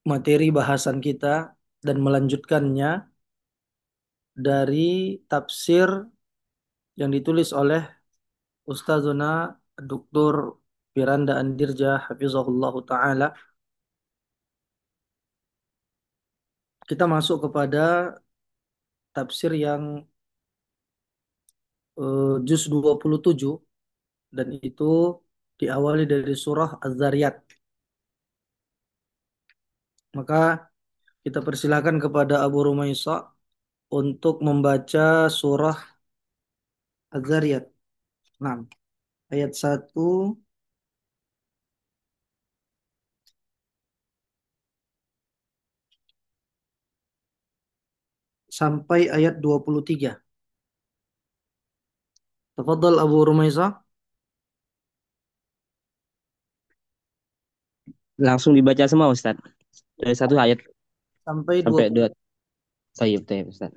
materi bahasan kita dan melanjutkannya dari tafsir yang ditulis oleh Ustazuna Dr. Firanda Andirja Hafizahullah Ta'ala. Kita masuk kepada tafsir yang juz 27 dan itu diawali dari surah Az-Zariyat. Maka kita persilakan kepada Abu Rumaisa untuk membaca surah Az-Zariyat. Nah, ayat 1 sampai ayat 23. Tafadhal Abu Rumaisa. Langsung dibaca semua Ustaz. Dari satu ayat Sampai sampai 20. dua. Tayyib, tayyib Ustaz.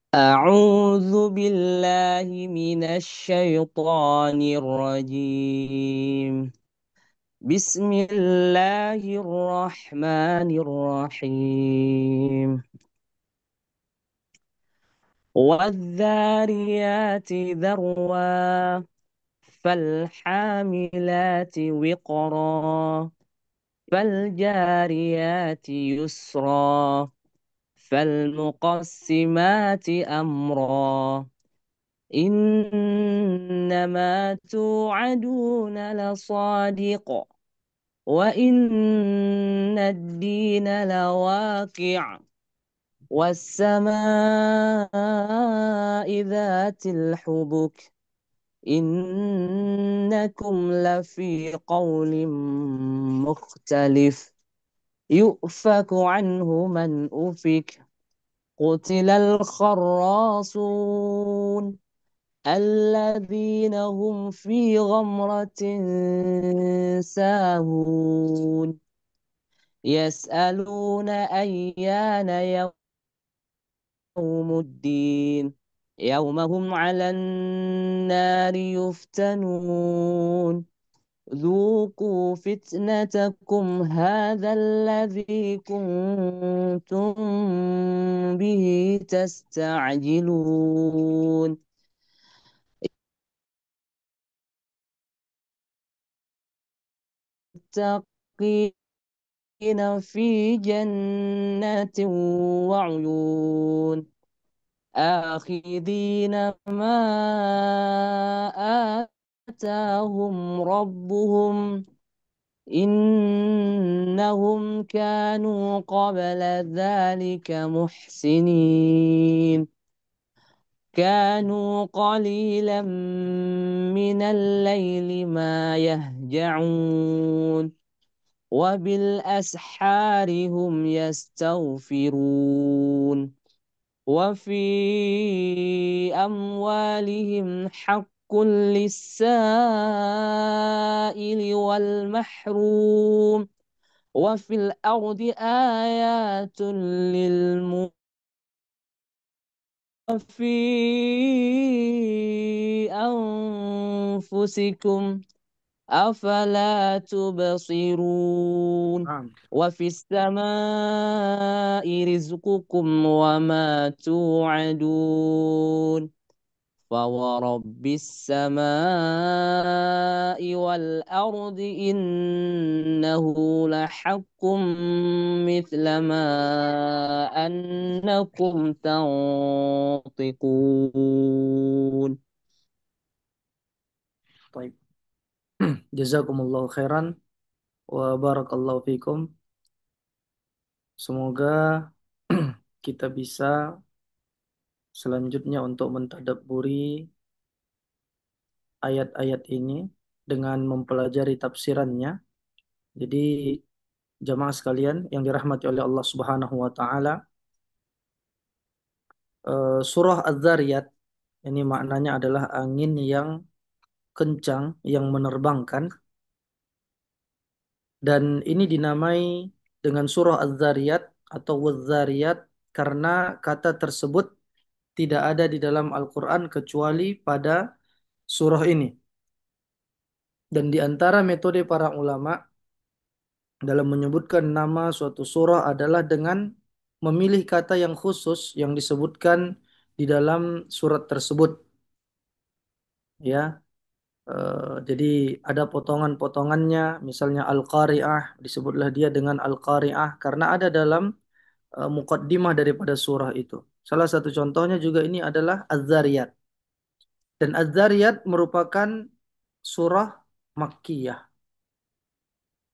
أعوذ بالله من الشيطان الرجيم. بسم الله الرحمن الرحيم. والذاريات ذروا فالحاملات وقرا فالجاريات يسرا فالمقسمات أمرا إنما توعدون لصادق وإن الدين لواقع والسماء ذات الحبك إنكم لفي قول مختلف يؤفك عنه من أفك قتل الخراصون الذين هم في غمرة ساهون يسألون أيان يوم الدين يوم هم على النار يفتنون ذوقوا فتنتكم هذا الذي كنتم به تستعجلون متقين في جنات وعيون آخذين ما آتاهم ربهم إنهم كانوا قبل ذلك محسنين كانوا قليلا من الليل ما يهجعون وبالأسحار هم يستغفرون وفي أموالهم حق للسائل والمحروم وفي الأرض آيات للمؤمنين وفي أنفسكم أفلا تبصرون Nah, وفي السماء رزقكم وما توعدون فورب السماء والأرض إنه لحق مثل ما أنكم تنطقون. baik. Jazakumullahu khairan wa barakallahu fikum. Semoga kita bisa selanjutnya untuk mentadabburi ayat-ayat ini dengan mempelajari tafsirannya. Jadi jamaah sekalian yang dirahmati oleh Allah Subhanahu wa taala, surah Az-Zariyat ini maknanya adalah angin yang kencang yang menerbangkan, dan ini dinamai dengan surah Az-Zariyat atau Waz-Zariyat karena kata tersebut tidak ada di dalam Al-Quran kecuali pada surah ini. Dan di antara metode para ulama dalam menyebutkan nama suatu surah adalah dengan memilih kata yang khusus yang disebutkan di dalam surat tersebut, ya. Jadi ada potongan-potongannya, misalnya Al-Qari'ah, disebutlah dia dengan Al-Qari'ah karena ada dalam muqaddimah daripada surah itu. Salah satu contohnya juga ini adalah Az-Zariyat. Dan Az-Zariyat merupakan surah Makkiyah,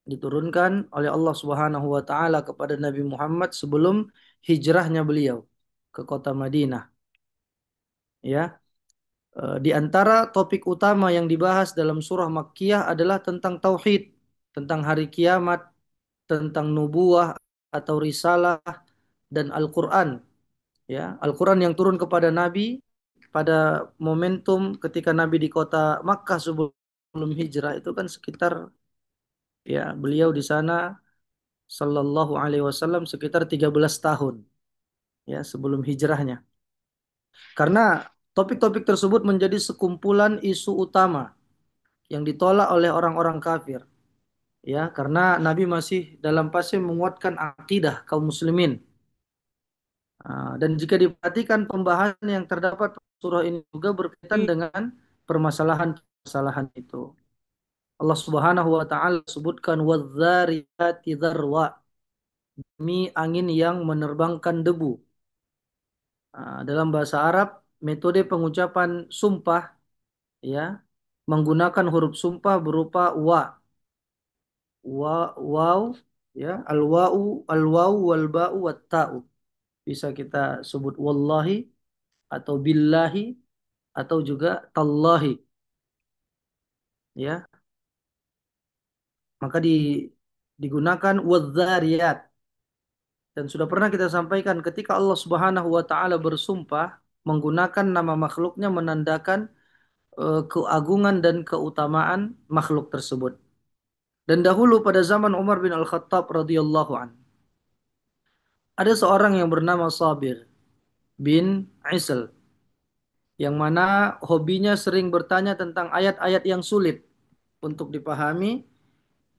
diturunkan oleh Allah Subhanahu wa taala kepada Nabi Muhammad sebelum hijrahnya beliau ke kota Madinah, ya. Di antara topik utama yang dibahas dalam surah Makkiyah adalah tentang tauhid, tentang hari kiamat, tentang nubuah atau risalah dan Al-Qur'an, ya. Al-Qur'an yang turun kepada Nabi pada momentum ketika Nabi di kota Makkah sebelum hijrah itu kan sekitar, ya, beliau di sana sallallahu alaihi wasallam sekitar 13 tahun, ya, sebelum hijrahnya. Karena topik-topik tersebut menjadi sekumpulan isu utama yang ditolak oleh orang-orang kafir, ya, karena Nabi masih dalam fase menguatkan akidah kaum muslimin. Dan jika diperhatikan pembahasan yang terdapat pada surah ini juga berkaitan dengan permasalahan-permasalahan itu. Allah Subhanahu wa taala sebutkan wadzariyati dzarwa, demi angin yang menerbangkan debu. Dalam bahasa Arab, metode pengucapan sumpah, ya, menggunakan huruf sumpah berupa wa, waw, ya, al wau wal ba'u wat ta'u. Bisa kita sebut wallahi atau billahi atau juga tallahi, ya. Maka digunakan wadzariyat. Dan sudah pernah kita sampaikan ketika Allah Subhanahu wa taala bersumpah menggunakan nama makhluknya menandakan keagungan dan keutamaan makhluk tersebut. Dan dahulu pada zaman Umar bin Al-Khattab radhiyallahu an, ada seorang yang bernama Sabir bin Isl, yang mana hobinya sering bertanya tentang ayat-ayat yang sulit untuk dipahami,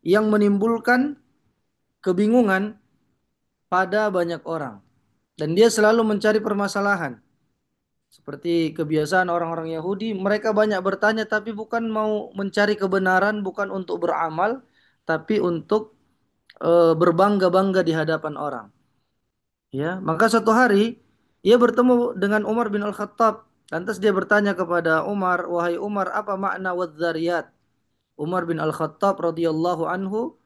yang menimbulkan kebingungan pada banyak orang. Dan dia selalu mencari permasalahan. Seperti kebiasaan orang-orang Yahudi, mereka banyak bertanya tapi bukan mau mencari kebenaran, bukan untuk beramal, tapi untuk berbangga-bangga di hadapan orang. Ya, maka suatu hari ia bertemu dengan Umar bin Al-Khattab. Lantas dia bertanya kepada Umar, "Wahai Umar, apa makna wadzariyat?" Umar bin Al-Khattab radhiyallahu anhu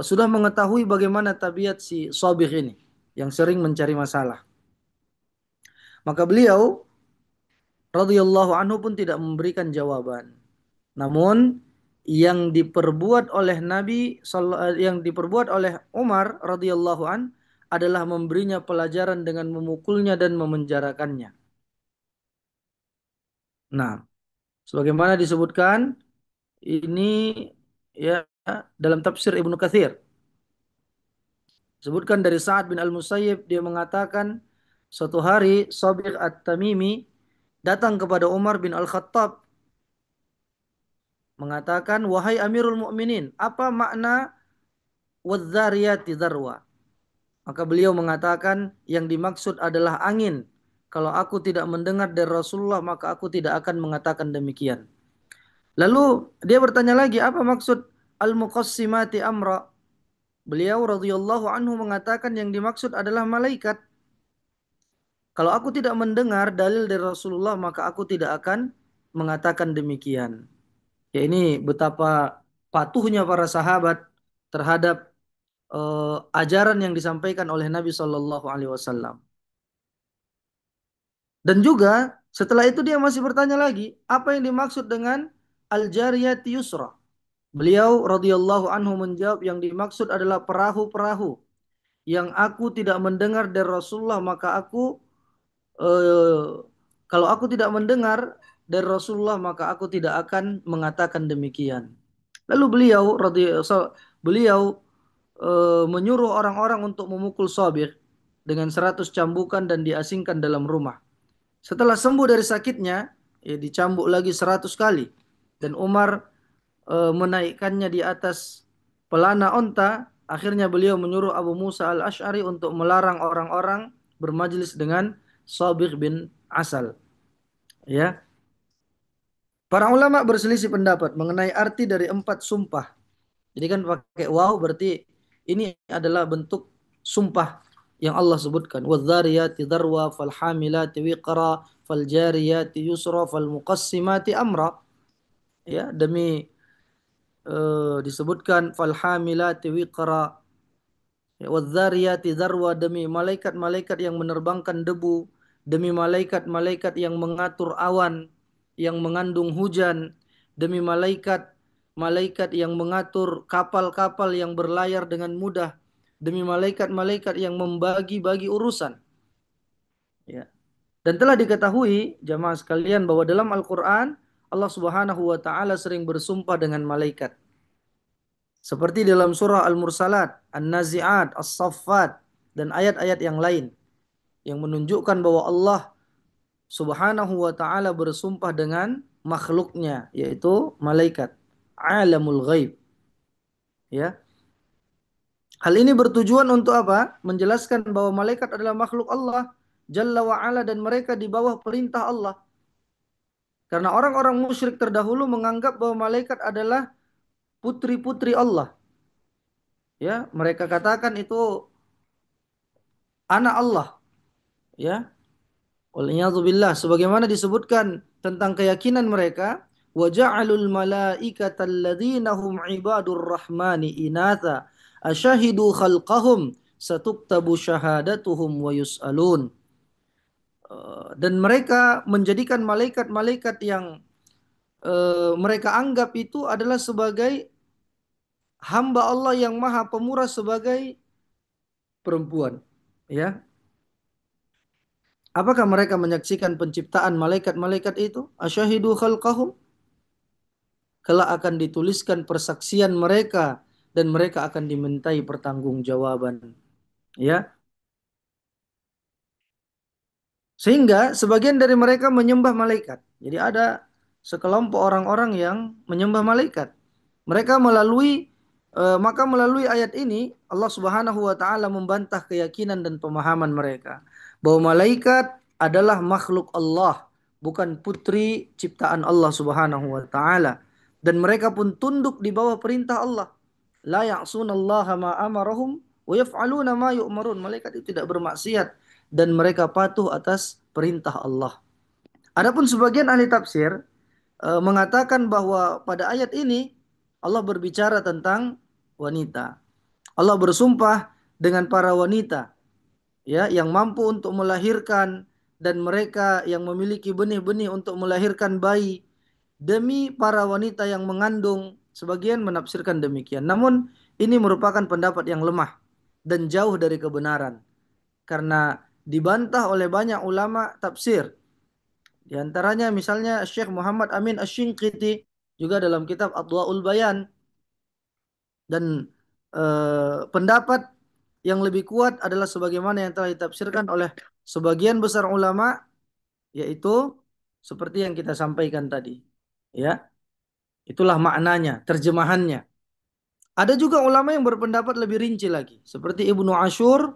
sudah mengetahui bagaimana tabiat si Sabih ini yang sering mencari masalah. Maka beliau radhiyallahu anhu pun tidak memberikan jawaban. Namun yang diperbuat oleh yang diperbuat oleh Umar radhiyallahu an adalah memberinya pelajaran dengan memukulnya dan memenjarakannya. Nah, sebagaimana disebutkan ini, ya, dalam tafsir Ibnu Katsir, sebutkan dari Sa'ad bin Al-Musayyib, dia mengatakan suatu hari Sabir At-Tamimi datang kepada Umar bin Al-Khattab mengatakan, "Wahai Amirul Mukminin, apa makna wadzariyati dzarwa?" Maka beliau mengatakan yang dimaksud adalah angin. Kalau aku tidak mendengar dari Rasulullah maka aku tidak akan mengatakan demikian. Lalu dia bertanya lagi, apa maksud al-muqassimati amra? Beliau radhiyallahu anhu mengatakan yang dimaksud adalah malaikat. Kalau aku tidak mendengar dalil dari Rasulullah maka aku tidak akan mengatakan demikian. Ya, ini betapa patuhnya para sahabat terhadap ajaran yang disampaikan oleh Nabi Shallallahu Alaihi Wasallam. Dan juga setelah itu dia masih bertanya lagi, apa yang dimaksud dengan al-jariyati yusra? Beliau radhiyallahu anhu menjawab yang dimaksud adalah perahu-perahu yang aku tidak mendengar dari Rasulullah maka aku eh, kalau aku tidak mendengar dari Rasulullah maka aku tidak akan mengatakan demikian. Lalu beliau menyuruh orang-orang untuk memukul Sabir dengan 100 cambukan dan diasingkan dalam rumah. Setelah sembuh dari sakitnya, ya, dicambuk lagi 100 kali. Dan Umar menaikkannya di atas pelana onta, akhirnya beliau menyuruh Abu Musa al-Ash'ari untuk melarang orang-orang bermajlis dengan Sabigh bin Asal. Ya, para ulama berselisih pendapat mengenai arti dari 4 sumpah. Jadi kan pakai waw berarti ini adalah bentuk sumpah yang Allah sebutkan. Wadzariyati dzarwa falhamilati wiqra faljariyati yusra falmuqassimati amra. Ya, demi disebutkan falhamilati wiqra, wadzariyati dzarwa, demi malaikat-malaikat yang menerbangkan debu, demi malaikat-malaikat yang mengatur awan, yang mengandung hujan, demi malaikat-malaikat yang mengatur kapal-kapal yang berlayar dengan mudah, demi malaikat-malaikat yang membagi-bagi urusan. Ya. Dan telah diketahui jamaah sekalian bahwa dalam Al-Quran Allah Subhanahu wa taala sering bersumpah dengan malaikat. Seperti dalam surah Al-Mursalat, An-Nazi'at, As-Saffat, dan ayat-ayat yang lain yang menunjukkan bahwa Allah Subhanahu wa taala bersumpah dengan makhluknya, yaitu malaikat, alamul ghaib, ya. Hal ini bertujuan untuk apa? Menjelaskan bahwa malaikat adalah makhluk Allah Jalla wa ala, dan mereka di bawah perintah Allah. Karena orang-orang musyrik terdahulu menganggap bahwa malaikat adalah putri-putri Allah. Ya, mereka katakan itu anak Allah, ya. Waliyadzubillah, sebagaimana disebutkan tentang keyakinan mereka, wa ja'alul malaikata alladzina hum ibadur rahmani inatha asyahidu khalqahum satuktabu syahadatuhum wa yus'alun. Dan mereka menjadikan malaikat-malaikat yang mereka anggap itu adalah sebagai hamba Allah yang maha pemurah sebagai perempuan. Ya, apakah mereka menyaksikan penciptaan malaikat-malaikat itu? Asyahidu khalqahum, kelak akan dituliskan persaksian mereka dan mereka akan dimintai pertanggungjawaban. Ya, sehingga sebagian dari mereka menyembah malaikat. Jadi ada sekelompok orang-orang yang menyembah malaikat. Mereka melalui ayat ini Allah Subhanahu wa taala membantah keyakinan dan pemahaman mereka bahwa malaikat adalah makhluk Allah, bukan putri ciptaan Allah Subhanahu wa taala. Dan mereka pun tunduk di bawah perintah Allah. La ya'sunallaha ma amarahum wa yaf'aluna ma yu'marun. Malaikat itu tidak bermaksiat dan mereka patuh atas perintah Allah. Adapun sebagian ahli tafsir mengatakan bahwa pada ayat ini Allah berbicara tentang wanita. Allah bersumpah dengan para wanita, ya, yang mampu untuk melahirkan, dan mereka yang memiliki benih-benih untuk melahirkan bayi, demi para wanita yang mengandung. Sebagian menafsirkan demikian. Namun ini merupakan pendapat yang lemah dan jauh dari kebenaran karena dibantah oleh banyak ulama tafsir. Di antaranya misalnya Syekh Muhammad Amin Asy-Shinqiti juga dalam kitab Adwaul Bayan. Dan pendapat yang lebih kuat adalah sebagaimana yang telah ditafsirkan oleh sebagian besar ulama, yaitu seperti yang kita sampaikan tadi. Ya, itulah maknanya, terjemahannya. Ada juga ulama yang berpendapat lebih rinci lagi, seperti Ibnu Ashur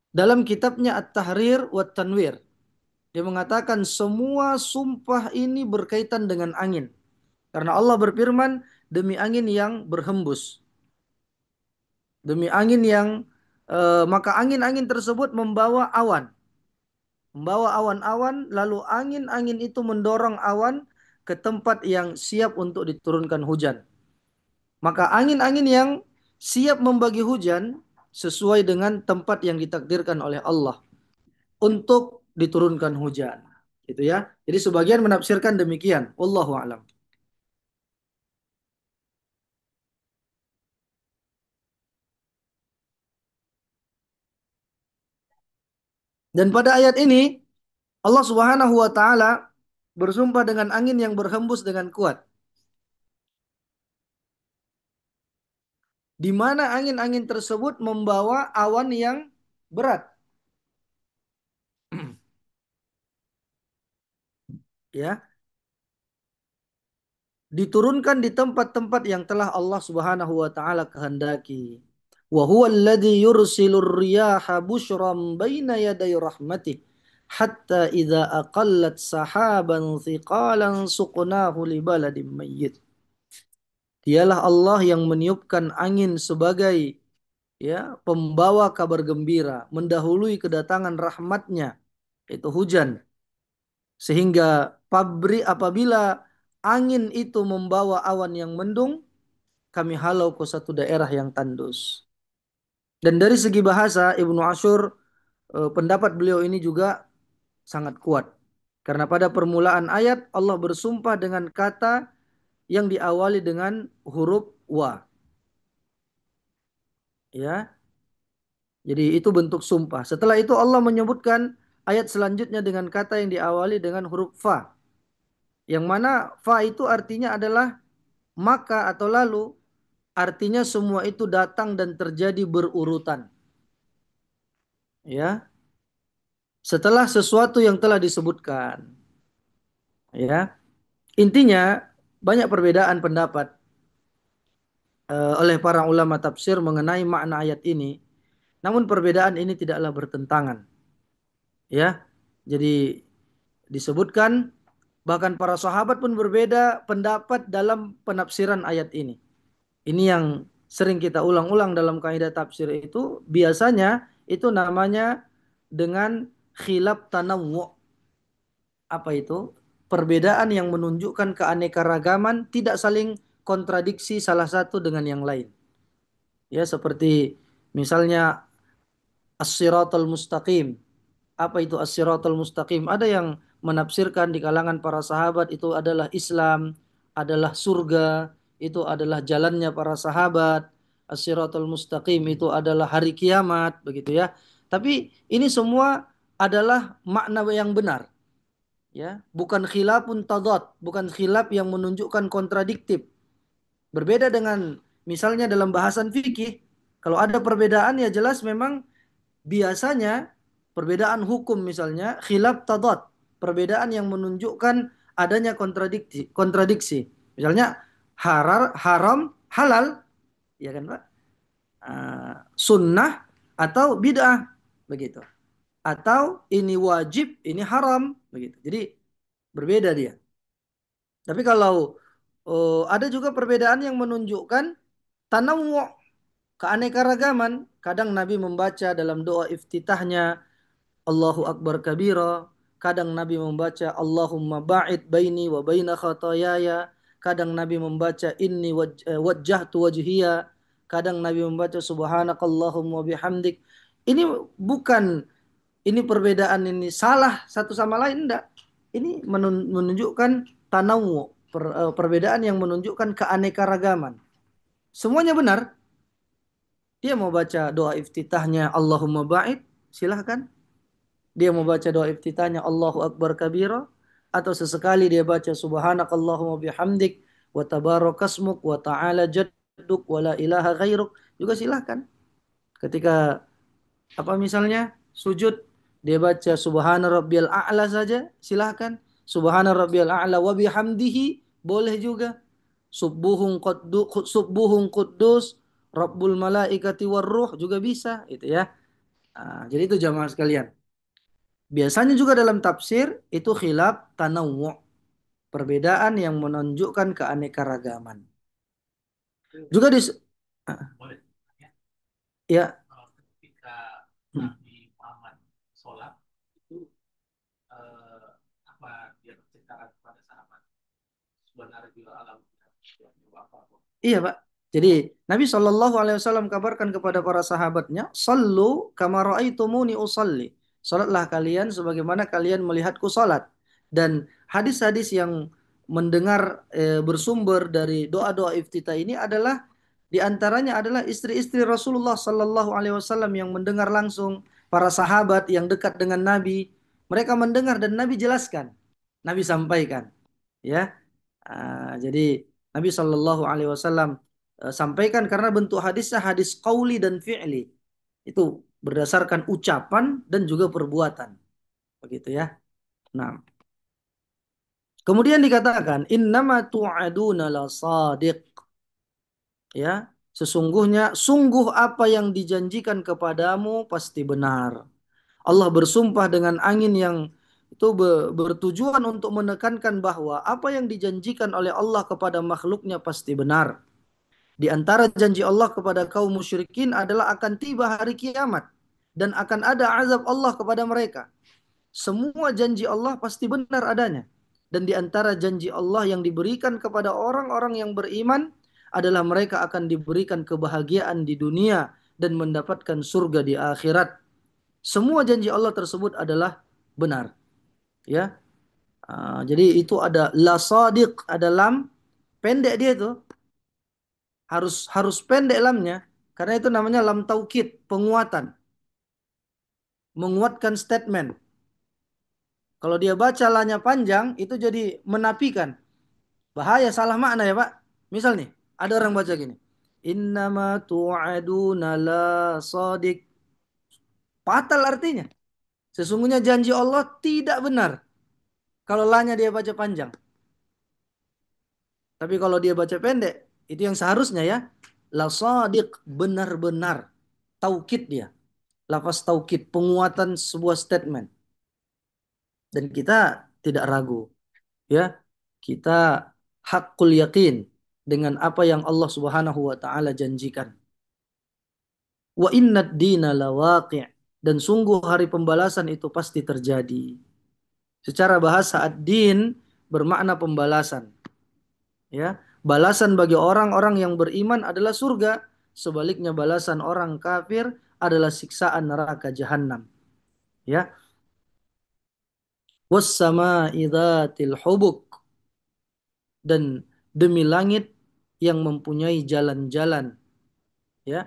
dalam kitabnya At-Tahrir wa Tanwir. Dia mengatakan semua sumpah ini berkaitan dengan angin. Karena Allah berfirman, demi angin yang berhembus. Demi angin yang maka angin-angin tersebut membawa awan. Membawa awan-awan, lalu angin-angin itu mendorong awan ke tempat yang siap untuk diturunkan hujan. Maka angin-angin yang siap membagi hujan sesuai dengan tempat yang ditakdirkan oleh Allah untuk diturunkan hujan. Gitu ya. Jadi sebagian menafsirkan demikian. Wallahu a'lam. Dan pada ayat ini Allah Subhanahu wa taala bersumpah dengan angin yang berhembus dengan kuat. Di mana angin-angin tersebut membawa awan yang berat. Ya. diturunkan di tempat-tempat yang telah Allah Subhanahu wa taala kehendaki. Wa huwa alladhi yursilur riyaha bushran baina yaday rahmatih hatta idza aqallat sahaban thiqalan suqnahu li baladin mayyit. Dialah Allah yang meniupkan angin sebagai ya pembawa kabar gembira, mendahului kedatangan rahmatnya, itu hujan. Sehingga apabila angin itu membawa awan yang mendung, kami halau ke satu daerah yang tandus. Dan dari segi bahasa, Ibnu Ashur, pendapat beliau ini juga sangat kuat. Karena pada permulaan ayat, Allah bersumpah dengan kata yang diawali dengan huruf wa. Ya, jadi itu bentuk sumpah. Setelah itu Allah menyebutkan ayat selanjutnya dengan kata yang diawali dengan huruf fa. Yang mana fa itu artinya adalah maka atau lalu, artinya semua itu datang dan terjadi berurutan. Ya, setelah sesuatu yang telah disebutkan. Ya, intinya banyak perbedaan pendapat oleh para ulama tafsir mengenai makna ayat ini. Namun perbedaan ini tidaklah bertentangan. Ya, jadi disebutkan bahkan para sahabat pun berbeda pendapat dalam penafsiran ayat ini. Ini yang sering kita ulang-ulang dalam kaidah tafsir itu biasanya itu namanya dengan khilaf tanawwu. Apa itu? Perbedaan yang menunjukkan keanekaragaman tidak saling kontradiksi salah satu dengan yang lain. Ya, seperti misalnya as-siratal mustaqim. Apa itu as-siratal mustaqim? Ada yang menafsirkan di kalangan para sahabat itu adalah Islam, adalah surga, itu adalah jalannya para sahabat. As-siratal mustaqim itu adalah hari kiamat, begitu ya. Tapi ini semua adalah makna yang benar, ya. Bukan khilafun tadad, bukan khilaf yang menunjukkan kontradiktif. Berbeda dengan misalnya dalam bahasan fikih, kalau ada perbedaan ya jelas memang biasanya perbedaan hukum misalnya khilaf tadad, perbedaan yang menunjukkan adanya kontradiksi. Misalnya haram, halal, ya kan Pak? Sunnah atau bid'ah, begitu. Atau ini wajib, ini haram, begitu. Jadi berbeda dia. Tapi kalau ada juga perbedaan yang menunjukkan tanawwu, keanekaragaman. Kadang Nabi membaca dalam doa iftitahnya Allahu Akbar kabira. Kadang Nabi membaca Allahumma ba'id baini wa baina khatayaya. Kadang Nabi membaca inni wajjahtu wajhiya. Kadang Nabi membaca subhanakallahumma bihamdik. Ini bukan ini perbedaan ini salah satu sama lain, enggak. Ini menunjukkan tanawu, perbedaan yang menunjukkan keanekaragaman. Semuanya benar. Dia mau baca doa iftitahnya Allahumma ba'id, silahkan. Dia mau baca doa iftitahnya Allahu Akbar kabira, atau sesekali dia baca subhanakallahumma bihamdik wa tabarakasmuk wa ta'ala jadduk wa la ilaha ghairuk, juga silahkan. Ketika apa misalnya sujud, dia baca subhana rabbiyal a'la saja, silahkan. Subhana rabbiyal a'la wa bihamdihi, boleh juga. Subuhun quddus rabbul malaikati warruh, juga bisa itu ya. Jadi itu jamaah sekalian. Biasanya juga dalam tafsir itu khilaf tanawwu, perbedaan yang menunjukkan keanekaragaman. Juga di ah, ya. Hmm. Iya, Pak. Jadi Nabi Shallallahu Alaihi Wasallam kabarkan kepada para sahabatnya, "Sallu kama raaitumuni usalli." Salatlah kalian sebagaimana kalian melihatku salat. Dan hadis-hadis yang mendengar bersumber dari doa-doa iftitah ini adalah di antaranya adalah istri-istri Rasulullah Shallallahu Alaihi Wasallam yang mendengar langsung, para sahabat yang dekat dengan Nabi, mereka mendengar dan Nabi jelaskan, Nabi sampaikan, ya. Jadi Nabi Shallallahu Alaihi Wasallam sampaikan karena bentuk hadisnya hadis qauli dan fi'li. Itu berdasarkan ucapan dan juga perbuatan. Begitu ya. Nah, Kemudian dikatakan innama tu'aduna la sadiq, ya. Sesungguhnya sungguh apa yang dijanjikan kepadamu pasti benar. Allah bersumpah dengan angin yang itu bertujuan untuk menekankan bahwa apa yang dijanjikan oleh Allah kepada makhluknya pasti benar. Di antara janji Allah kepada kaum musyrikin adalah akan tiba hari kiamat dan akan ada azab Allah kepada mereka. Semua janji Allah pasti benar adanya. Dan di antara janji Allah yang diberikan kepada orang-orang yang beriman adalah mereka akan diberikan kebahagiaan di dunia dan mendapatkan surga di akhirat. Semua janji Allah tersebut adalah benar, ya. Jadi itu ada la sadiq, ada lam pendek, dia itu harus harus pendek lamnya karena itu namanya lam taukid, penguatan, menguatkan statement. Kalau dia baca lanya panjang itu jadi menafikan. Bahaya, salah makna ya, Pak. Misal nih, ada orang baca gini. Innama tu'aduna la sadiq. Fatal artinya. Sesungguhnya janji Allah tidak benar. Kalau lanya dia baca panjang. Tapi kalau dia baca pendek, itu yang seharusnya ya. La sadiq, benar-benar. Taukid dia. Lafaz taukid, penguatan sebuah statement. Dan kita tidak ragu, ya. Kita hakul yakin dengan apa yang Allah Subhanahu wa taala janjikan. Wa innad dina lawaqi', dan sungguh hari pembalasan itu pasti terjadi. Secara bahasa ad-din bermakna pembalasan, ya. Balasan bagi orang-orang yang beriman adalah surga, sebaliknya balasan orang kafir adalah siksaan neraka jahanam, ya. Was sama'i dzatil hubuk, dan demi langit yang mempunyai jalan-jalan, ya.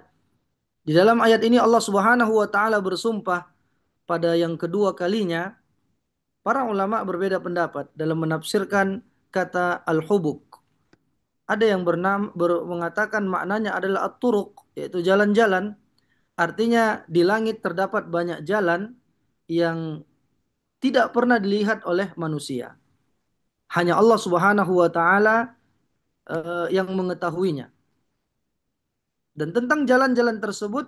Di dalam ayat ini Allah Subhanahu wa taala bersumpah pada yang kedua kalinya. Para ulama berbeda pendapat dalam menafsirkan kata al-hubuk. Ada yang mengatakan maknanya adalah at-turuq, yaitu jalan-jalan. Artinya di langit terdapat banyak jalan yang tidak pernah dilihat oleh manusia. Hanya Allah Subhanahu wa taala yang mengetahuinya. Dan tentang jalan-jalan tersebut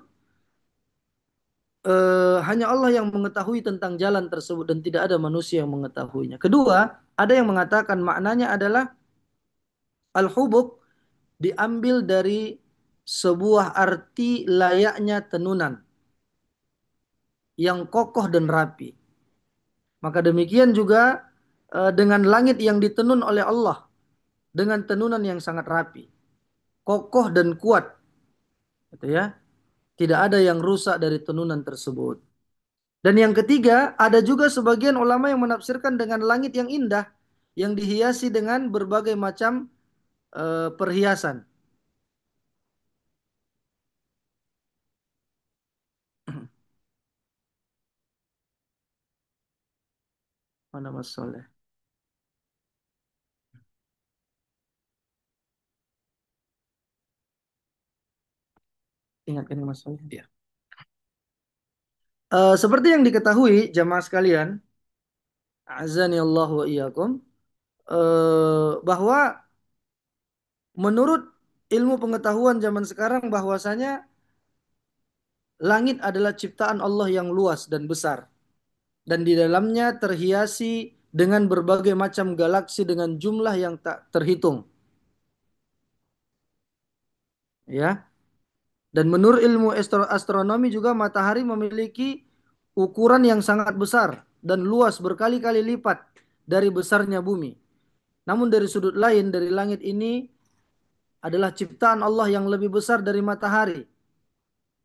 hanya Allah yang mengetahui tentang jalan tersebut dan tidak ada manusia yang mengetahuinya. Kedua, ada yang mengatakan maknanya adalah al-hubuk diambil dari sebuah arti layaknya tenunan yang kokoh dan rapi. Maka demikian juga dengan langit yang ditenun oleh Allah dengan tenunan yang sangat rapi, kokoh dan kuat, gitu ya. Tidak ada yang rusak dari tenunan tersebut. Dan yang ketiga, ada juga sebagian ulama yang menafsirkan dengan langit yang indah yang dihiasi dengan berbagai macam perhiasan. Mana Mas Soleh? Ingatkan Mas Soleh. Ya. Seperti yang diketahui jamaah sekalian, azani Allah wa iyyakum, bahwa menurut ilmu pengetahuan zaman sekarang bahwasanya langit adalah ciptaan Allah yang luas dan besar dan di dalamnya terhiasi dengan berbagai macam galaksi dengan jumlah yang tak terhitung, ya. Dan menurut ilmu astronomi juga matahari memiliki ukuran yang sangat besar dan luas berkali-kali lipat dari besarnya bumi. Namun dari sudut lain dari langit ini adalah ciptaan Allah yang lebih besar dari matahari,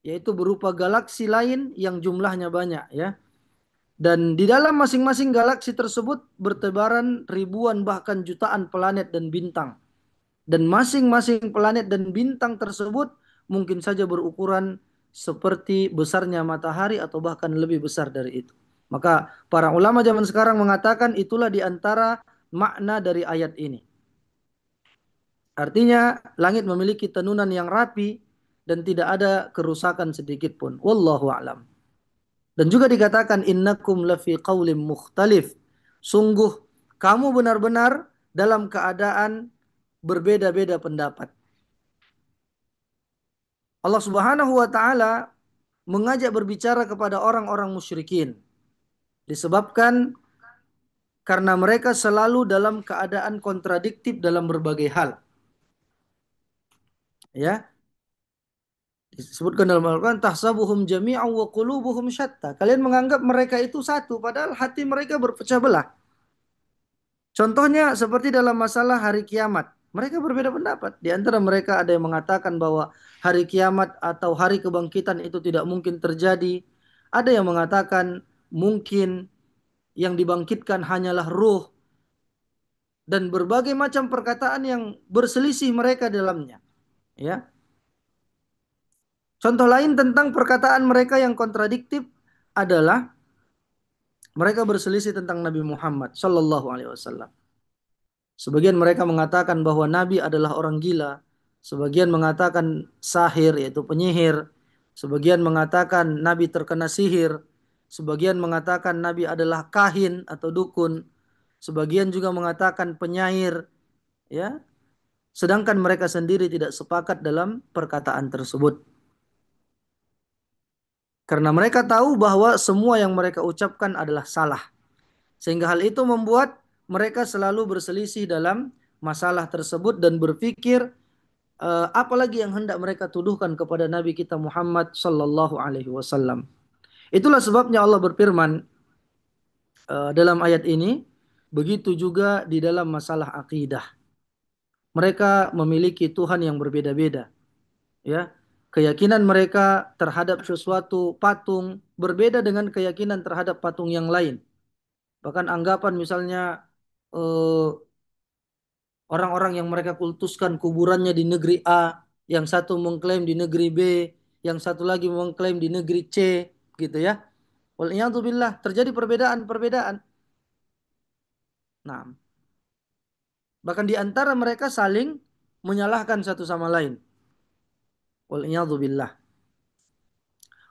yaitu berupa galaksi lain yang jumlahnya banyak, ya. Dan di dalam masing-masing galaksi tersebut bertebaran ribuan bahkan jutaan planet dan bintang. Dan masing-masing planet dan bintang tersebut mungkin saja berukuran seperti besarnya matahari atau bahkan lebih besar dari itu. Maka para ulama zaman sekarang mengatakan itulah di antara makna dari ayat ini. Artinya langit memiliki tenunan yang rapi dan tidak ada kerusakan sedikit pun. Wallahu a'lam. Dan juga dikatakan innakum lafi qaulim mukhtalif. Sungguh kamu benar-benar dalam keadaan berbeda-beda pendapat. Allah Subhanahu wa taala mengajak berbicara kepada orang-orang musyrikin disebabkan karena mereka selalu dalam keadaan kontradiktif dalam berbagai hal, ya. Disebutkan dalam Al-Quran, tahsabuhum jami'an wa qulubuhum syatta. Kalian menganggap mereka itu satu, padahal hati mereka berpecah belah. Contohnya seperti dalam masalah hari kiamat. Mereka berbeda pendapat. Di antara mereka ada yang mengatakan bahwa hari kiamat atau hari kebangkitan itu tidak mungkin terjadi. Ada yang mengatakan mungkin yang dibangkitkan hanyalah ruh. Dan berbagai macam perkataan yang berselisih mereka dalamnya. Ya. Contoh lain tentang perkataan mereka yang kontradiktif adalah mereka berselisih tentang Nabi Muhammad Sallallahu Alaihi Wasallam. Sebagian mereka mengatakan bahwa Nabi adalah orang gila. Sebagian mengatakan sahir, yaitu penyihir. Sebagian mengatakan Nabi terkena sihir. Sebagian mengatakan Nabi adalah kahin atau dukun. Sebagian juga mengatakan penyair. Ya, sedangkan mereka sendiri tidak sepakat dalam perkataan tersebut. Karena mereka tahu bahwa semua yang mereka ucapkan adalah salah. Sehingga hal itu membuat mereka selalu berselisih dalam masalah tersebut dan berpikir apalagi yang hendak mereka tuduhkan kepada Nabi kita Muhammad sallallahu alaihi wasallam. Itulah sebabnya Allah berfirman dalam ayat ini, begitu juga di dalam masalah akidah. Mereka memiliki Tuhan yang berbeda-beda, ya. Keyakinan mereka terhadap sesuatu patung berbeda dengan keyakinan terhadap patung yang lain. Bahkan anggapan misalnya eh, orang-orang yang mereka kultuskan kuburannya di negeri A, yang satu mengklaim di negeri B, yang satu lagi mengklaim di negeri C, gitu ya. Waliyadzubillah, terjadi perbedaan-perbedaan. Nah, bahkan di antara mereka saling menyalahkan satu sama lain. Waliyadzubillah.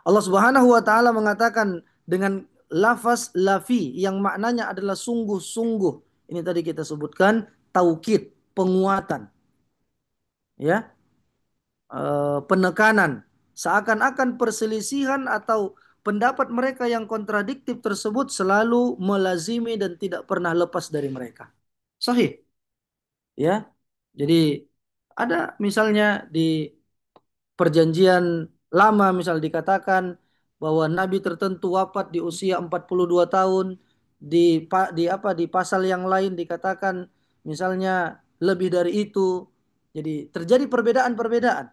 Allah Subhanahu wa taala mengatakan dengan lafaz lafi yang maknanya adalah sungguh-sungguh. Ini tadi kita sebutkan taukid, penguatan, ya. Penekanan, seakan-akan perselisihan atau pendapat mereka yang kontradiktif tersebut selalu melazimi dan tidak pernah lepas dari mereka. Sahih, ya. Jadi ada misalnya di perjanjian lama misal dikatakan bahwa nabi tertentu wafat di usia 42 tahun, di pasal yang lain dikatakan misalnya lebih dari itu. Jadi terjadi perbedaan-perbedaan,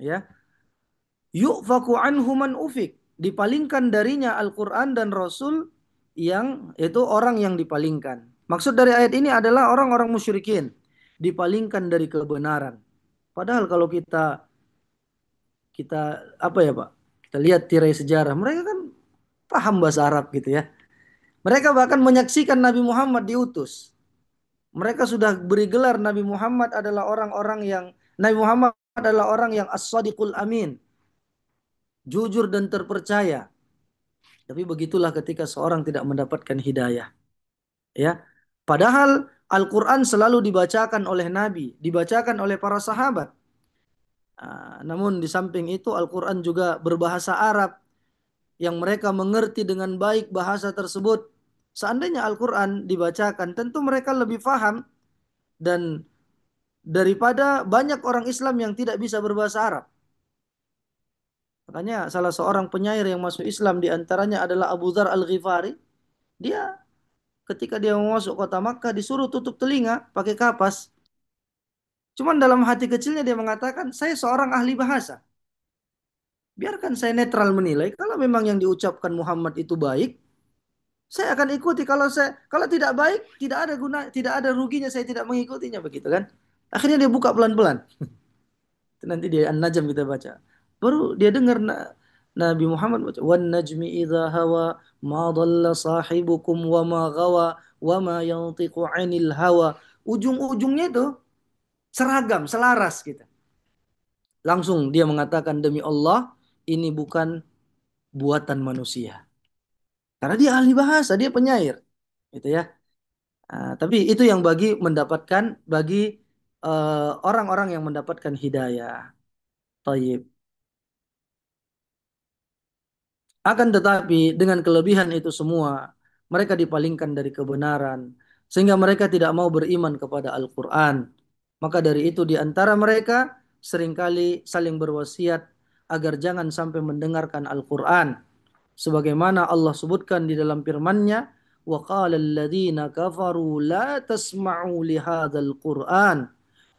ya. Yu'faku anhu man ufik. Dipalingkan darinya Al-Quran dan Rasul yang itu orang yang dipalingkan. Maksud dari ayat ini adalah orang-orang musyrikin. Dipalingkan dari kebenaran. Padahal kalau kita kita apa ya Pak? Kita lihat tirai sejarah. Mereka kan paham bahasa Arab gitu ya. Mereka bahkan menyaksikan Nabi Muhammad diutus. Mereka sudah beri gelar Nabi Muhammad adalah orang yang as-sadiqul amin, jujur dan terpercaya. Tapi begitulah ketika seorang tidak mendapatkan hidayah, ya. Padahal Al-Quran selalu dibacakan oleh Nabi, dibacakan oleh para sahabat. Namun di samping itu Al-Quran juga berbahasa Arab yang mereka mengerti dengan baik bahasa tersebut. Seandainya Al-Quran dibacakan, tentu mereka lebih paham dan daripada banyak orang Islam yang tidak bisa berbahasa Arab. Makanya salah seorang penyair yang masuk Islam diantaranya adalah Abu Dzar Al-Ghifari. Dia ketika dia mau masuk kota Makkah disuruh tutup telinga pakai kapas. Cuman dalam hati kecilnya dia mengatakan, saya seorang ahli bahasa. Biarkan saya netral menilai. Kalau memang yang diucapkan Muhammad itu baik, saya akan ikuti. Kalau tidak baik, tidak ada guna, tidak ada ruginya saya tidak mengikutinya, begitu kan? Akhirnya dia buka pelan-pelan. Itu nanti di An-Najm kita baca. Baru dia dengar Nabi Muhammad baca, "Wan najmi idza hawa ma dhalla sahibukum wa ma ghawa wa ma yantiqu 'anil hawa." Ujung-ujungnya itu seragam, selaras gitu. Langsung dia mengatakan, demi Allah, ini bukan buatan manusia. Karena dia ahli bahasa, dia penyair. gitu ya. Tapi itu yang bagi orang-orang yang mendapatkan hidayah. Taib. Akan tetapi dengan kelebihan itu semua, mereka dipalingkan dari kebenaran, sehingga mereka tidak mau beriman kepada Al-Quran. Maka dari itu di antara mereka seringkali saling berwasiat agar jangan sampai mendengarkan Al-Quran. Sebagaimana Allah sebutkan di dalam firman-Nya, وَقَالَ الَّذِينَ كَفَرُوا لَا تَسْمَعُوا لِهَذَا الْقُرْآنِ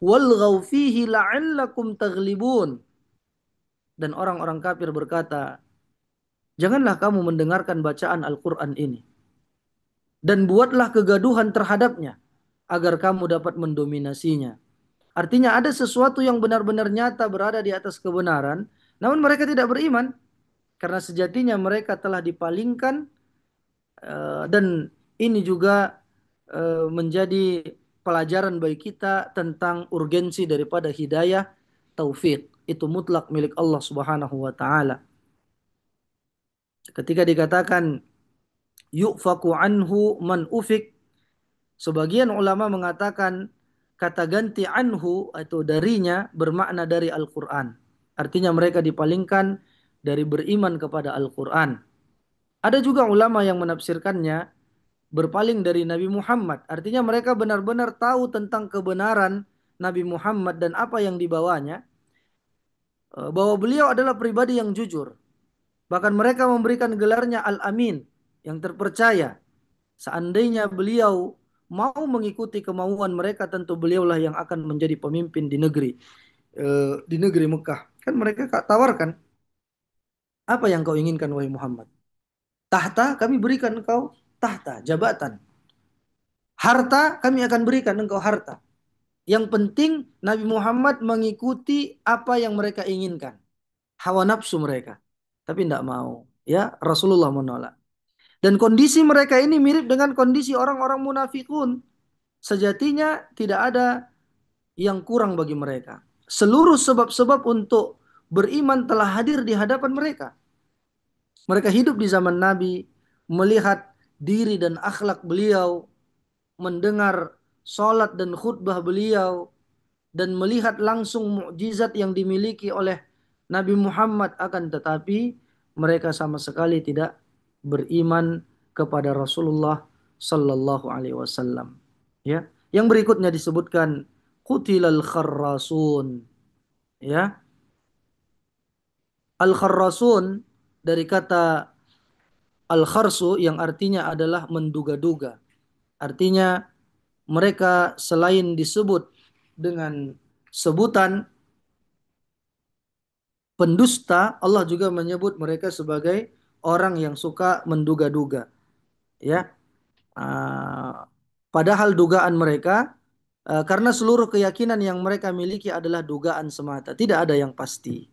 وَالْغَوْا فِيهِ لَعَلَّكُمْ تَغْلِبُونَ. Dan orang-orang kafir berkata, janganlah kamu mendengarkan bacaan Al-Quran ini. Dan buatlah kegaduhan terhadapnya. Agar kamu dapat mendominasinya. Artinya ada sesuatu yang benar-benar nyata berada di atas kebenaran. Namun mereka tidak beriman. Karena sejatinya mereka telah dipalingkan. Dan ini juga menjadi pelajaran bagi kita tentang urgensi daripada hidayah taufik. Itu mutlak milik Allah Subhanahu wa taala. Ketika dikatakan yu'faku anhu man ufik. Sebagian ulama mengatakan kata ganti anhu itu darinya bermakna dari Al-Quran. Artinya mereka dipalingkan dari beriman kepada Al-Quran. Ada juga ulama yang menafsirkannya berpaling dari Nabi Muhammad. Artinya mereka benar-benar tahu tentang kebenaran Nabi Muhammad dan apa yang dibawanya. Bahwa beliau adalah pribadi yang jujur. Bahkan mereka memberikan gelarnya Al-Amin, yang terpercaya. Seandainya beliau mau mengikuti kemauan mereka, tentu beliaulah yang akan menjadi pemimpin di negeri Mekah. Kan mereka tawarkan, apa yang kau inginkan wahai Muhammad? Tahta, kami berikan engkau tahta, jabatan. Harta, kami akan berikan engkau harta. Yang penting Nabi Muhammad mengikuti apa yang mereka inginkan. Hawa nafsu mereka. Tapi tidak mau. Ya, Rasulullah menolak. Dan kondisi mereka ini mirip dengan kondisi orang-orang munafikun. Sejatinya tidak ada yang kurang bagi mereka. Seluruh sebab-sebab untuk beriman telah hadir di hadapan mereka. Mereka hidup di zaman Nabi, melihat diri dan akhlak beliau, mendengar salat dan khutbah beliau, dan melihat langsung mukjizat yang dimiliki oleh Nabi Muhammad. Akan tetapi mereka sama sekali tidak beriman kepada Rasulullah Sallallahu Alaihi Wasallam. Ya, yang berikutnya disebutkan Qutilal kharrasun. Ya, al kharrasun dari kata al kharsu yang artinya adalah menduga-duga. Artinya mereka selain disebut dengan sebutan pendusta, Allah juga menyebut mereka sebagai orang yang suka menduga-duga. Ya, Ah, padahal dugaan mereka, karena seluruh keyakinan yang mereka miliki adalah dugaan semata, tidak ada yang pasti.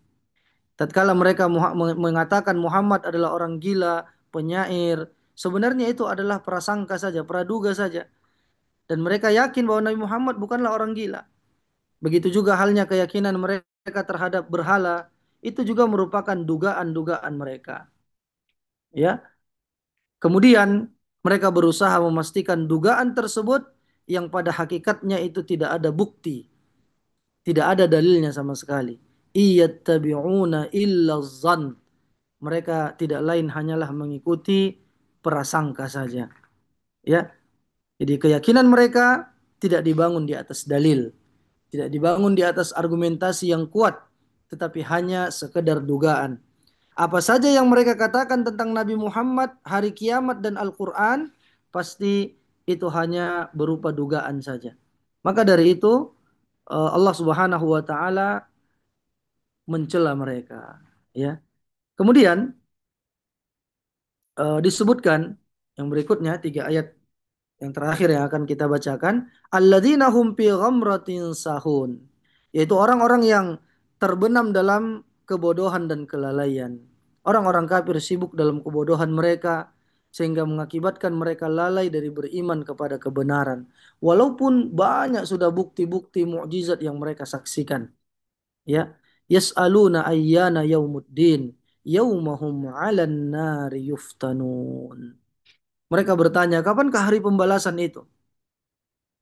Tatkala mereka mengatakan Muhammad adalah orang gila, penyair, sebenarnya itu adalah prasangka saja, praduga saja. Dan mereka yakin bahwa Nabi Muhammad bukanlah orang gila. Begitu juga halnya keyakinan mereka terhadap berhala, itu juga merupakan dugaan-dugaan mereka. Ya, kemudian mereka berusaha memastikan dugaan tersebut yang pada hakikatnya itu tidak ada bukti, tidak ada dalilnya sama sekali. Iyattabi'una illa zan. Mereka tidak lain hanyalah mengikuti prasangka saja. Ya, jadi keyakinan mereka tidak dibangun di atas dalil, tidak dibangun di atas argumentasi yang kuat, tetapi hanya sekedar dugaan. Apa saja yang mereka katakan tentang Nabi Muhammad, hari kiamat dan Al-Quran, pasti itu hanya berupa dugaan saja. Maka dari itu Allah Subhanahu wa taala mencela mereka, ya. Kemudian disebutkan yang berikutnya, tiga ayat yang terakhir yang akan kita bacakan, alladzina hum fi ghamratin sahun, yaitu orang-orang yang terbenam dalam kebodohan dan kelalaian. Orang-orang kafir sibuk dalam kebodohan mereka sehingga mengakibatkan mereka lalai dari beriman kepada kebenaran. Walaupun banyak sudah bukti-bukti mukjizat yang mereka saksikan. Ya, yas'aluna ayyana yaumuddin yaumahum 'alan nari yuftanun. Mereka bertanya, kapankah hari pembalasan itu?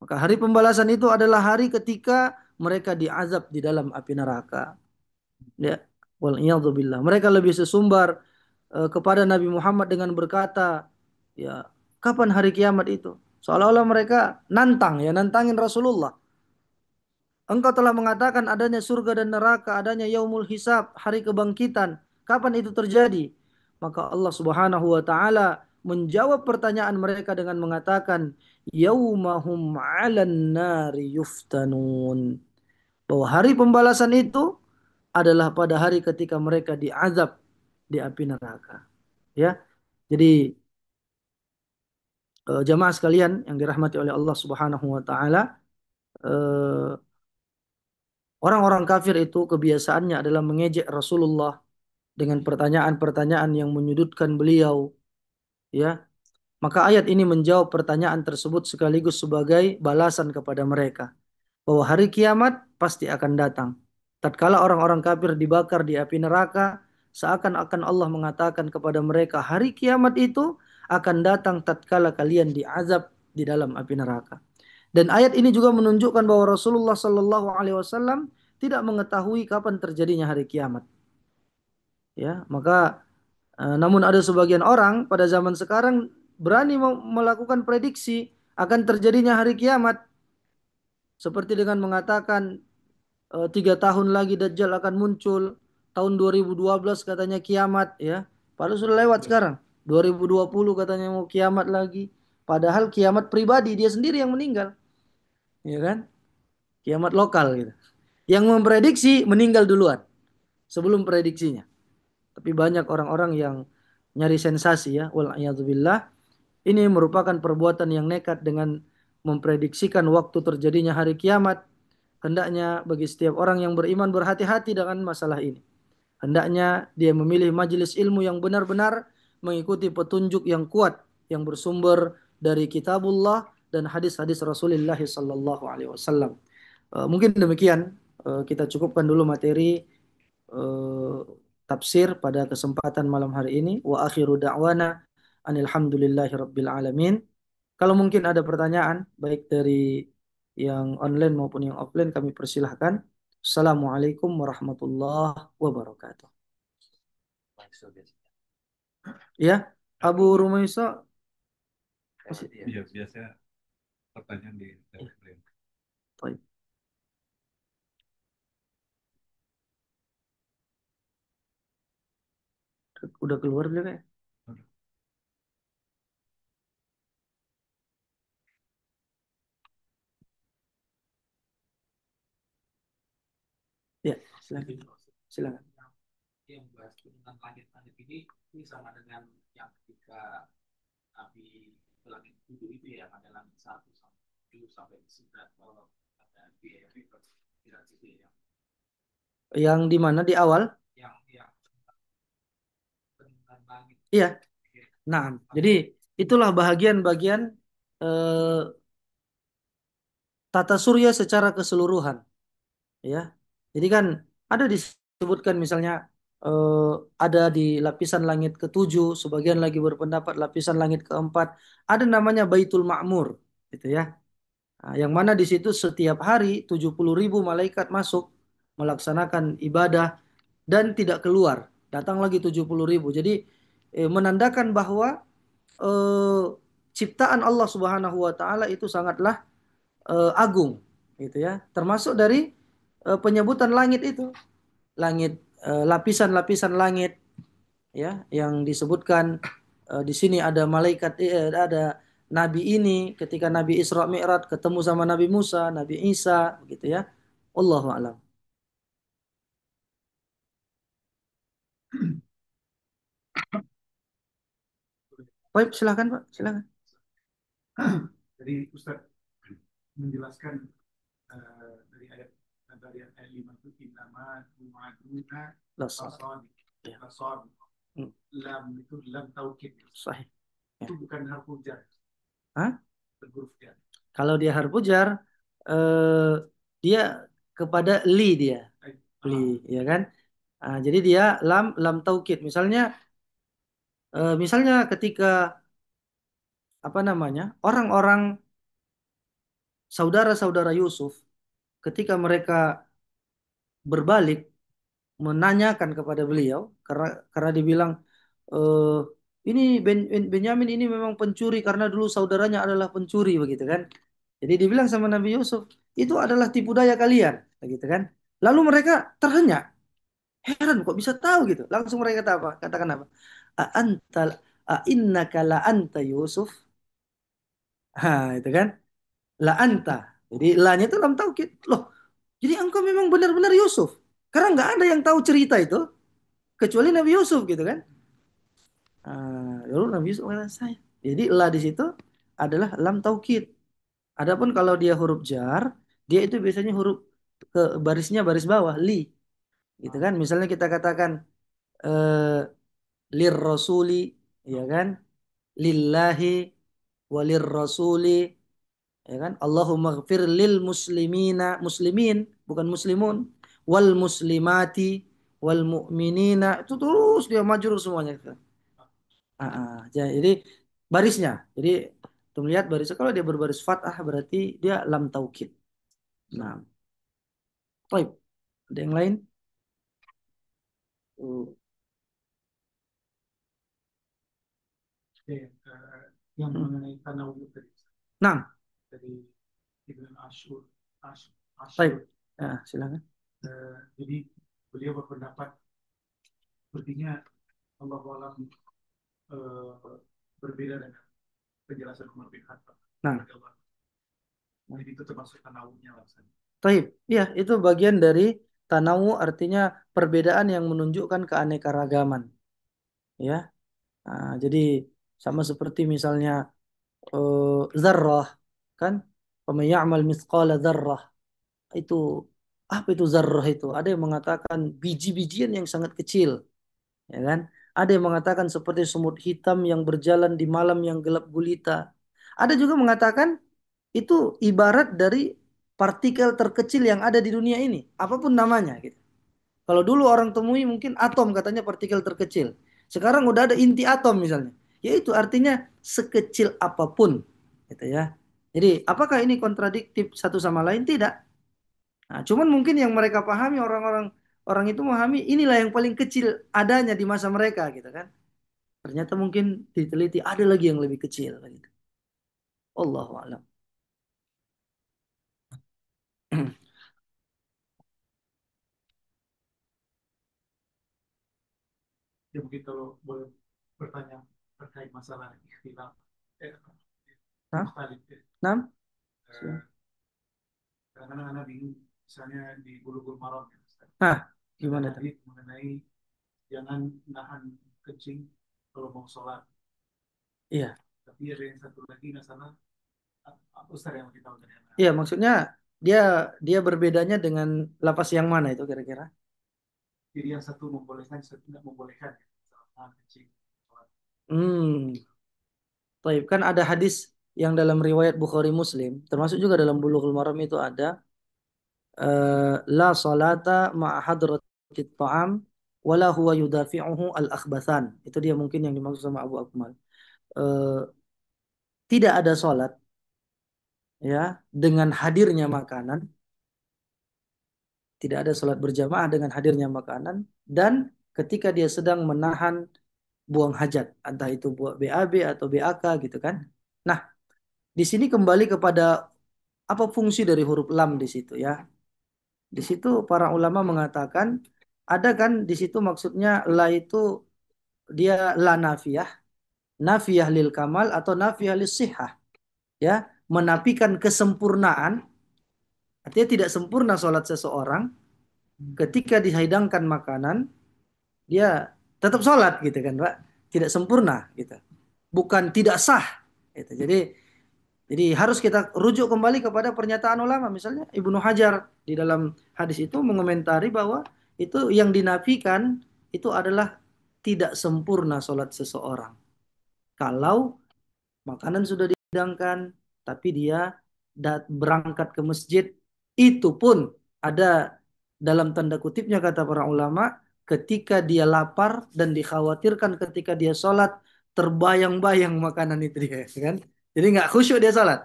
Maka hari pembalasan itu adalah hari ketika mereka diazab di dalam api neraka. Ya, wal billah. Mereka lebih sesumbar kepada Nabi Muhammad dengan berkata, ya, kapan hari kiamat itu? Seolah-olah mereka nantang, ya, nantangin Rasulullah. Engkau telah mengatakan adanya surga dan neraka, adanya yaumul hisab, hari kebangkitan. Kapan itu terjadi? Maka Allah Subhanahu wa taala menjawab pertanyaan mereka dengan mengatakan, yaumahum 'alan nari yuftanun. Bahwa hari pembalasan itu adalah pada hari ketika mereka diazab di api neraka. Ya. Jadi jamaah sekalian yang dirahmati oleh Allah Subhanahu wa taala, eh, orang-orang kafir itu kebiasaannya adalah mengejek Rasulullah dengan pertanyaan-pertanyaan yang menyudutkan beliau, ya. Maka ayat ini menjawab pertanyaan tersebut sekaligus sebagai balasan kepada mereka bahwa hari kiamat pasti akan datang. Tatkala orang-orang kafir dibakar di api neraka, seakan-akan Allah mengatakan kepada mereka, hari kiamat itu akan datang tatkala kalian diazab di dalam api neraka. Dan ayat ini juga menunjukkan bahwa Rasulullah Shallallahu Alaihi Wasallam tidak mengetahui kapan terjadinya hari kiamat. Ya, maka namun ada sebagian orang pada zaman sekarang berani melakukan prediksi akan terjadinya hari kiamat, seperti dengan mengatakan 3 tahun lagi Dajjal akan muncul, tahun 2012 katanya kiamat, ya. Padahal sudah lewat sekarang. 2020 katanya mau kiamat lagi. Padahal kiamat pribadi dia sendiri yang meninggal, ya kan? Kiamat lokal gitu. Yang memprediksi meninggal duluan sebelum prediksinya. Tapi banyak orang-orang yang nyari sensasi, ya. Wal Ini merupakan perbuatan yang nekat dengan memprediksikan waktu terjadinya hari kiamat. Hendaknya bagi setiap orang yang beriman berhati-hati dengan masalah ini. Hendaknya dia memilih majelis ilmu yang benar-benar mengikuti petunjuk yang kuat yang bersumber dari kitabullah dan hadis-hadis Rasulullah sallallahu alaihi wasallam. Mungkin demikian, kita cukupkan dulu materi eh, tafsir pada kesempatan malam hari ini. Wa akhiru da'wana anilhamdulillahi rabbil alamin. Kalau mungkin ada pertanyaan baik dari yang online maupun yang offline kami persilahkan. Assalamualaikum warahmatullahi wabarakatuh. Ya, Abu Rumaisa. Iya, biasa pertanyaan di Telegram. Baik. Udah keluar belum ya? Ya, silakan. Silakan. Yang bahas tentang langit-langit ini sama dengan yang ketika Nabi ke langit tujuh itu ya, ada langit satu sampai tujuh sampai sembilan, kalau ada biaya tidak itu ya, Yang di mana di awal? yang tentang langit. Iya. Nah, jadi itulah bahagian-bagian tata surya secara keseluruhan, ya. Jadi kan ada disebutkan misalnya eh, ada di lapisan langit ketujuh, sebagian lagi berpendapat lapisan langit keempat, ada namanya Baitul Ma'mur, gitu ya. Nah, yang mana di situ setiap hari 70.000 malaikat masuk melaksanakan ibadah dan tidak keluar. Datang lagi 70.000. Jadi menandakan bahwa eh, ciptaan Allah Subhanahu wa taala itu sangatlah agung, gitu ya. Termasuk dari penyebutan langit itu, langit, lapisan-lapisan langit, ya, yang disebutkan di sini ada malaikat, ada nabi ini ketika Nabi Isra Mi'raj ketemu sama Nabi Musa, Nabi Isa, gitu ya. Wallahu a'lam. Baik, silakan Pak, silakan. Jadi Ustaz menjelaskan dari ayat 5 itu innama tu'aduna Lasar. lasad, Ya. lasad. Hmm. Lam itu lam taukid. Sahih. Ya. Itu bukan harfu jar, Hah? huruf jar. Kalau dia harfu jar, dia kepada li dia, li, ya kan? Jadi dia lam taukid. Misalnya ketika apa namanya, orang-orang saudara-saudara Yusuf ketika mereka berbalik menanyakan kepada beliau karena dibilang eh ini Benyamin ini memang pencuri karena dulu saudaranya adalah pencuri begitu kan. Jadi dibilang sama Nabi Yusuf itu adalah tipu daya kalian begitu kan. Lalu mereka terhenyak, heran kok bisa tahu gitu. Langsung mereka kata apa? Katakan apa? A anta a innaka la anta Yusuf. Itu kan. La anta. Jadi la-nya itu dalam taukid. Loh, jadi engkau memang benar-benar Yusuf. Karena nggak ada yang tahu cerita itu kecuali Nabi Yusuf gitu kan. Lalu Nabi Yusuf mengatakan saya. Jadi la di situ adalah lam taukid. Adapun kalau dia huruf jar, dia itu biasanya huruf ke barisnya baris bawah li, gitu kan? Misalnya kita katakan eh, lir rasuli, ya kan? Lillahi walir rasuli, ya kan? Allahumma gfir lil muslimina, muslimin bukan muslimun, wal muslimati wal mu'minina, itu terus dia majrur semuanya. Jadi barisnya. Jadi untuk melihat barisnya kalau dia berbaris fathah berarti dia lam taukid. Nah, baik. Ada yang lain? Uh, Oke, yang hmm. mengenai tanawuf tadi, Nah, dari Ibn Ashur, baik. Ashur. Ya, silakan. Jadi beliau berpendapat sepertinya Allah alam berbeda dengan penjelasan Umar bin Khattab. Nah, Jadi itu termasuk tanawunya lah. baik. Ya, itu bagian dari tanawu artinya perbedaan yang menunjukkan keanekaragaman. Ya. Jadi sama seperti misalnya zarrah kan? Faman ya'mal mithqala dzarrah. Itu apa itu zarrah itu? Ada yang mengatakan biji-bijian yang sangat kecil, ya kan? Ada yang mengatakan seperti semut hitam yang berjalan di malam yang gelap gulita. Ada juga mengatakan itu ibarat dari partikel terkecil yang ada di dunia ini, apapun namanya gitu. Kalau dulu orang temui mungkin atom katanya partikel terkecil. Sekarang udah ada inti atom misalnya. Yaitu artinya sekecil apapun gitu ya. Jadi apakah ini kontradiktif satu sama lain? Tidak. Nah, cuman mungkin yang mereka pahami orang-orang orang itu memahami inilah yang paling kecil adanya di masa mereka gitu kan. Ternyata mungkin diteliti ada lagi yang lebih kecil gitu. Allahu a'lam. Ya mungkin kalau boleh bertanya terkait masalah ikhtilaf, eh, Nah, mukhtalif, ya. nah, Eh, Kadang-kadang anak bingung, misalnya di Bulughul Maram, ya, Ustaz. nah, Ada gimana tuh? hadis mengenai jangan nahan kencing kalau mau sholat. Iya, Tapi ada yang satu lagi masalah, Ustaz yang lebih tahu dari anak. iya maksudnya dia dia berbedanya dengan lapas yang mana itu kira-kira? Jadi yang satu membolehkan, satu tidak membolehkan. Ya. Misalnya nahan kencing, sholat. Hmm, baik. Kan ada hadis yang dalam riwayat Bukhari Muslim, termasuk juga dalam Bulughul Maram itu ada la salata ma'a hadratit ta'am wala huwa yudafi'uhu al-akhbathan. Itu dia mungkin yang dimaksud sama Abu Akmal. Eh, Tidak ada salat ya dengan hadirnya makanan, tidak ada salat berjamaah dengan hadirnya makanan dan ketika dia sedang menahan buang hajat, entah itu buat BAB atau BAK gitu kan. Nah, di sini kembali kepada apa fungsi dari huruf lam di situ ya. Di situ para ulama mengatakan ada kan di situ maksudnya la itu dia la nafiyah, nafiyah lil kamal atau nafiyah lis sihah ya, menafikan kesempurnaan, artinya tidak sempurna sholat seseorang ketika dihidangkan makanan dia tetap sholat gitu kan Pak, tidak sempurna gitu, bukan tidak sah gitu. Jadi harus kita rujuk kembali kepada pernyataan ulama. Misalnya Ibnu Hajar di dalam hadis itu mengomentari bahwa itu yang dinafikan itu adalah tidak sempurna sholat seseorang. Kalau makanan sudah dihidangkan, tapi dia berangkat ke masjid, itu pun ada dalam tanda kutipnya kata para ulama, ketika dia lapar dan dikhawatirkan ketika dia sholat terbayang-bayang makanan itu dia, kan? Jadi nggak khusyuk dia salat.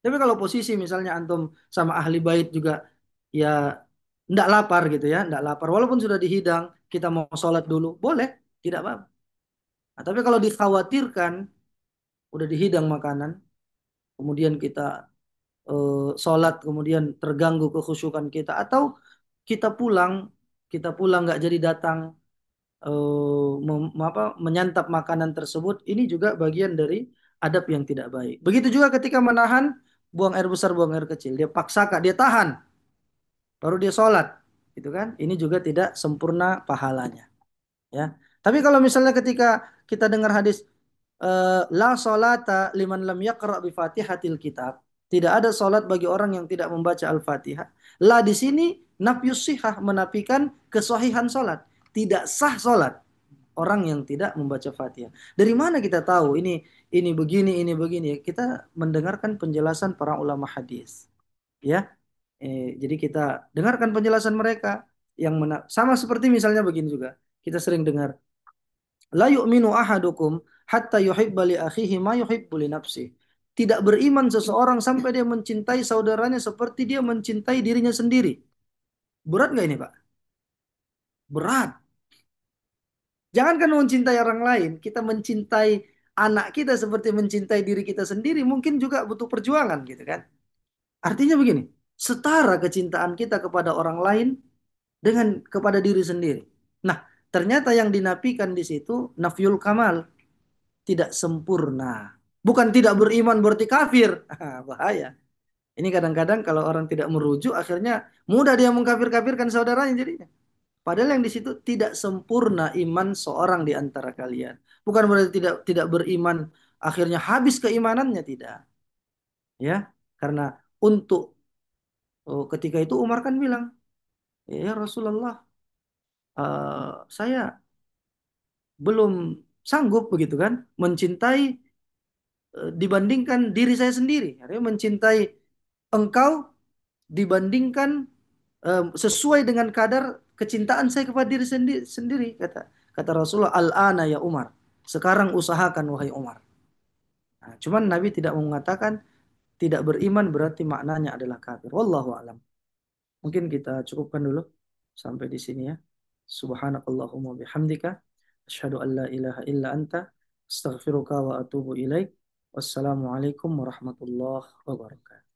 Tapi kalau posisi misalnya antum sama ahli bait juga ya ndak lapar gitu ya, ndak lapar. Walaupun sudah dihidang, kita mau sholat dulu, boleh, tidak apa-apa. Nah, tapi kalau dikhawatirkan udah dihidang makanan, kemudian kita sholat, kemudian terganggu kekhusyukan kita, atau kita pulang, nggak jadi datang menyantap makanan tersebut, ini juga bagian dari adab yang tidak baik. Begitu juga ketika menahan buang air besar, buang air kecil, dia paksakan, dia tahan, baru dia sholat, gitu kan? Ini juga tidak sempurna pahalanya, ya. Tapi kalau misalnya ketika kita dengar hadis la salata liman lam yaqra bi Fatihatil kitab, tidak ada salat bagi orang yang tidak membaca Al-Fatihah. La di sini nafyus sihah, menafikan kesahihan salat. Tidak sah salat orang yang tidak membaca Fatihah. Dari mana kita tahu ini begini, ini begini? Kita mendengarkan penjelasan para ulama hadis, ya. Jadi kita dengarkan penjelasan mereka yang sama seperti misalnya begini juga. Kita sering dengar la yu'minu ahadukum hatta yuhibba li akhihi ma yuhibbu li nafsihi. Tidak beriman seseorang sampai dia mencintai saudaranya seperti dia mencintai dirinya sendiri. Berat nggak ini, Pak? Berat. Jangankan mencintai orang lain, kita mencintai anak kita seperti mencintai diri kita sendiri, mungkin juga butuh perjuangan gitu kan. Artinya begini, setara kecintaan kita kepada orang lain dengan kepada diri sendiri. Nah, ternyata yang dinafikan di situ nafyul kamal, tidak sempurna. Bukan tidak beriman berarti kafir. Bahaya. Ini kadang-kadang kalau orang tidak merujuk, akhirnya mudah dia mengkafir-kafirkan saudaranya jadinya. Padahal yang di situ tidak sempurna iman seorang di antara kalian. Bukan berarti tidak tidak beriman, akhirnya habis keimanannya, tidak. Ya, karena untuk ketika itu Umar kan bilang, ya Rasulullah, saya belum sanggup begitu kan mencintai dibandingkan diri saya sendiri. Artinya mencintai engkau dibandingkan sesuai dengan kadar kecintaan saya kepada diri sendiri, kata kata Rasulullah, al-ana ya Umar. Sekarang usahakan wahai Umar. Nah, cuman Nabi tidak mengatakan tidak beriman berarti maknanya adalah kafir. Wallahu alam. Mungkin kita cukupkan dulu sampai di sini ya. Subhanakallahumma bihamdika asyhadu an la ilaha illa anta astaghfiruka wa atubu ilaik. Wassalamualaikum warahmatullahi wabarakatuh.